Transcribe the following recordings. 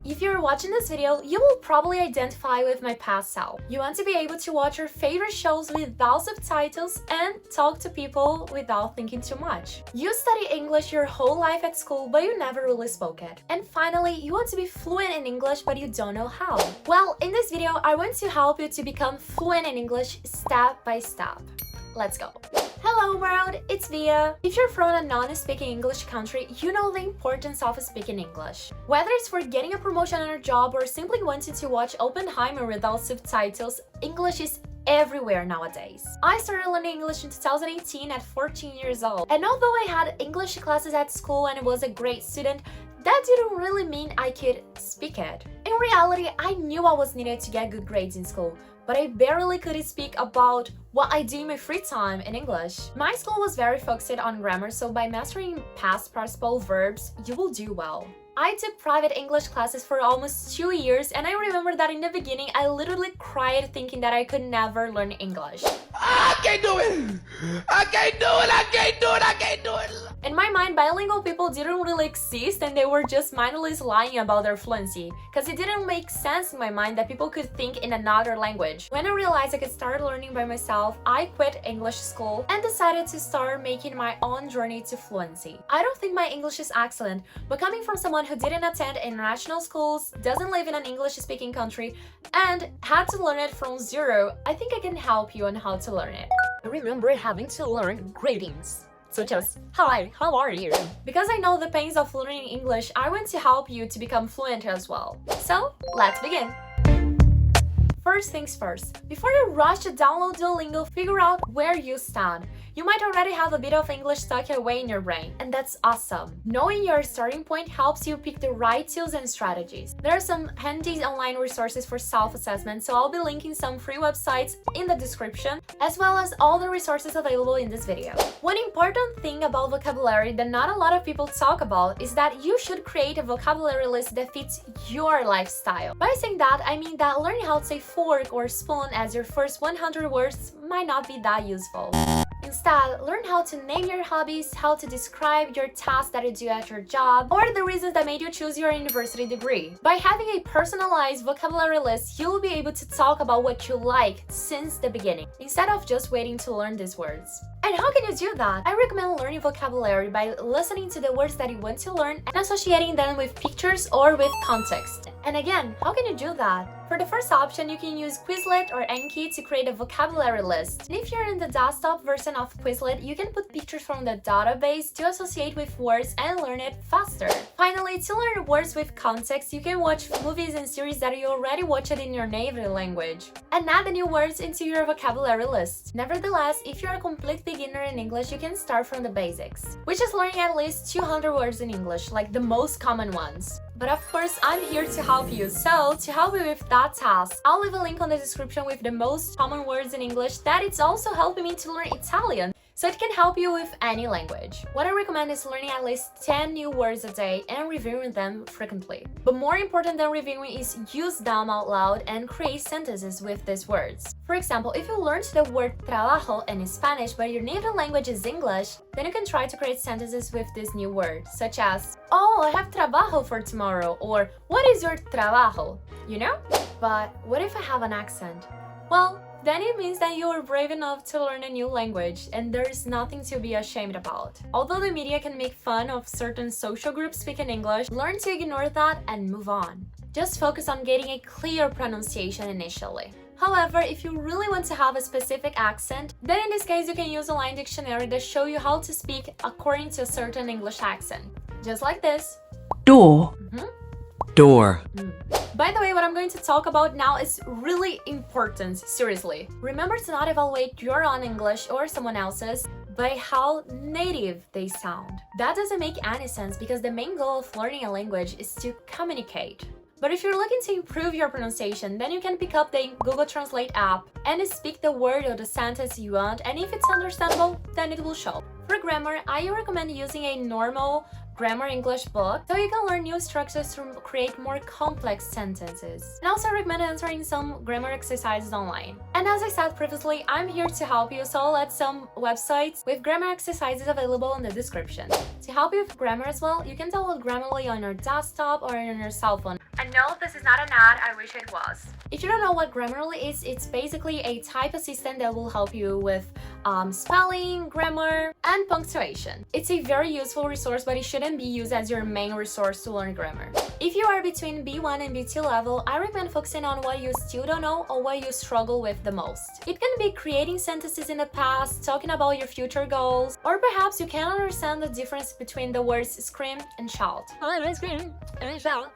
If you're watching this video, you will probably identify with my past self. You want to be able to watch your favorite shows without subtitles and talk to people without thinking too much. You study English your whole life at school, but you never really spoke it. And finally, you want to be fluent in English, but you don't know how. Well, in this video, I want to help you to become fluent in English step by step. Let's go. Hello world, it's Via. If you're from a non-speaking English country, you know the importance of speaking English. Whether it's for getting a promotion on your job or simply wanting to watch Oppenheimer without subtitles, English is everywhere nowadays. I started learning English in 2018 at 14 years old. And although I had English classes at school and was a great student, that didn't really mean I could speak it. In reality, I knew I was needed to get good grades in school, but I barely could speak about what I do in my free time in English. My school was very focused on grammar, so by mastering past participle verbs, you will do well. I took private English classes for almost 2 years, and I remember that in the beginning, I literally cried thinking that I could never learn English. I can't do it! I can't do it! I can't do it! I can't do it! In my mind, bilingual people didn't really exist and they were just mindlessly lying about their fluency, because it didn't make sense in my mind that people could think in another language. When I realized I could start learning by myself, I quit English school and decided to start making my own journey to fluency. I don't think my English is excellent, but coming from someone who didn't attend international schools, doesn't live in an English-speaking country, and had to learn it from zero, I think I can help you on how to learn it. I remember having to learn greetings, such as, "Hi, how are you?" Because I know the pains of learning English, I want to help you to become fluent as well. So, let's begin! First things first, before you rush to download Duolingo, figure out where you stand. You might already have a bit of English stuck away in your brain, and that's awesome. Knowing your starting point helps you pick the right tools and strategies. There are some handy online resources for self-assessment, so I'll be linking some free websites in the description, as well as all the resources available in this video. One important thing about vocabulary that not a lot of people talk about is that you should create a vocabulary list that fits your lifestyle. By saying that, I mean that learning how to say fork or spoon as your first 100 words might not be that useful. Instead, learn how to name your hobbies, how to describe your tasks that you do at your job, or the reasons that made you choose your university degree. By having a personalized vocabulary list, you will be able to talk about what you like since the beginning, instead of just waiting to learn these words. And how can you do that? I recommend learning vocabulary by listening to the words that you want to learn and associating them with pictures or with context. And again, how can you do that? For the first option, you can use Quizlet or Anki to create a vocabulary list. And if you're in the desktop version of Quizlet, you can put pictures from the database to associate with words and learn it faster. Finally, to learn words with context, you can watch movies and series that you already watched in your native language and add the new words into your vocabulary list. Nevertheless, if you're a complete beginner in English, you can start from the basics, which is learning at least 200 words in English, like the most common ones. But of course, I'm here to help you, so to help you with that task, I'll leave a link on the description with the most common words in English that it's also helping me to learn Italian, so it can help you with any language. What I recommend is learning at least 10 new words a day and reviewing them frequently. But more important than reviewing is use them out loud and create sentences with these words. For example, if you learned the word trabajo in Spanish but your native language is English, then you can try to create sentences with this new word, such as, "Oh, I have trabajo for tomorrow," or "What is your trabajo?" You know? But what if I have an accent? Well, then it means that you are brave enough to learn a new language, and there is nothing to be ashamed about. Although the media can make fun of certain social groups speaking English, learn to ignore that and move on. Just focus on getting a clear pronunciation initially. However, if you really want to have a specific accent, then in this case you can use a online dictionary that show you how to speak according to a certain English accent. Just like this. Door. Door. By the way, what I'm going to talk about now is really important, seriously. Remember to not evaluate your own English or someone else's by how native they sound. That doesn't make any sense because the main goal of learning a language is to communicate. But if you're looking to improve your pronunciation, then you can pick up the Google Translate app and speak the word or the sentence you want, and if it's understandable, then it will show. For grammar, I recommend using a normal grammar English book so you can learn new structures to create more complex sentences. And also recommend answering some grammar exercises online. And as I said previously, I'm here to help you, so I'll add some websites with grammar exercises available in the description. To help you with grammar as well, you can download Grammarly on your desktop or on your cell phone. And And no, this is not an ad, I wish it was. If you don't know what Grammarly is, it's basically a type assistant that will help you with spelling, grammar, and punctuation. It's a very useful resource, but it shouldn't be used as your main resource to learn grammar. If you are between B1 and B2 level, I recommend focusing on what you still don't know or what you struggle with the most. It can be creating sentences in the past, talking about your future goals, or perhaps you can't understand the difference between the words scream and shout. I scream and shout.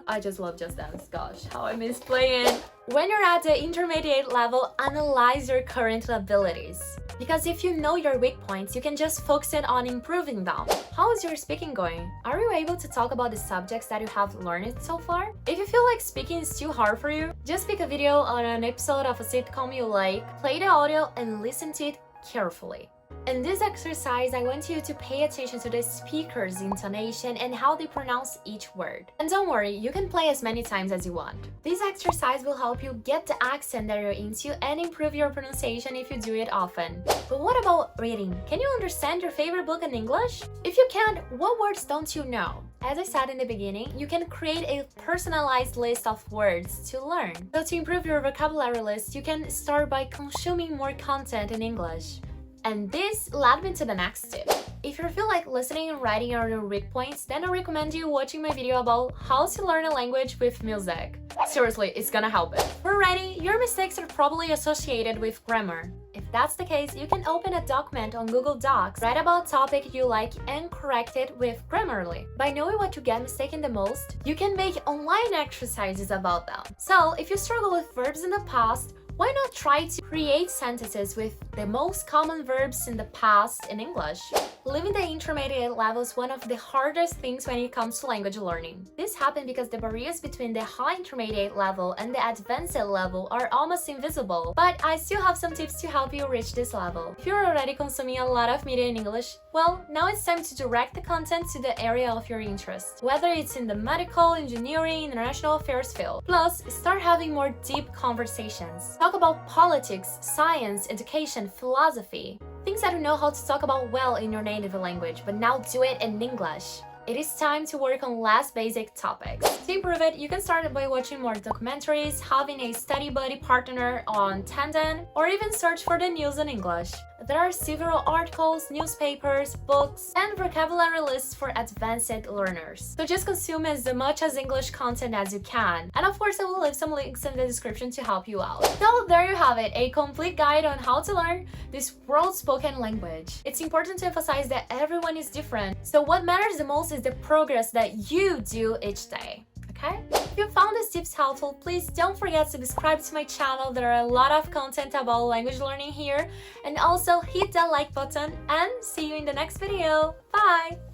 I just love Just Dance, gosh, how I miss playing. When you're at the intermediate level, analyze your current abilities. Because if you know your weak points, you can just focus in on improving them. How is your speaking going? Are you able to talk about the subjects that you have learned so far? If you feel like speaking is too hard for you, just pick a video on an episode of a sitcom you like, play the audio, and listen to it carefully. In this exercise, I want you to pay attention to the speaker's intonation and how they pronounce each word. And don't worry, you can play as many times as you want. This exercise will help you get the accent that you're into and improve your pronunciation if you do it often. But what about reading? Can you understand your favorite book in English? If you can't, what words don't you know? As I said in the beginning, you can create a personalized list of words to learn. So to improve your vocabulary list, you can start by consuming more content in English. And this led me to the next tip. If you feel like listening and writing are your weak points, then I recommend you watching my video about how to learn a language with music. Seriously, it's gonna help it. For writing, your mistakes are probably associated with grammar. If that's the case, you can open a document on Google Docs, write about a topic you like, and correct it with Grammarly. By knowing what you get mistaken the most, you can make online exercises about them. So, if you struggle with verbs in the past, why not try to create sentences with the most common verbs in the past in English? Leaving the intermediate level is one of the hardest things when it comes to language learning. This happened because the barriers between the high intermediate level and the advanced level are almost invisible, but I still have some tips to help you reach this level. If you're already consuming a lot of media in English, well, now it's time to direct the content to the area of your interest, whether it's in the medical, engineering, international affairs field. Plus, start having more deep conversations. Talk about politics, science, education, philosophy. Things that you know how to talk about well in your native language, but now do it in English. It is time to work on less basic topics. To improve it, you can start by watching more documentaries, having a study buddy partner on Tandem, or even search for the news in English. There are several articles, newspapers, books, and vocabulary lists for advanced learners. So just consume as much as English content as you can. And of course, I will leave some links in the description to help you out. So there you have it, a complete guide on how to learn this world spoken language. It's important to emphasize that everyone is different. So what matters the most is the progress that you do each day. Okay? If you found these tips helpful, please don't forget to subscribe to my channel. There are a lot of content about language learning here. And also hit that like button and see you in the next video. Bye!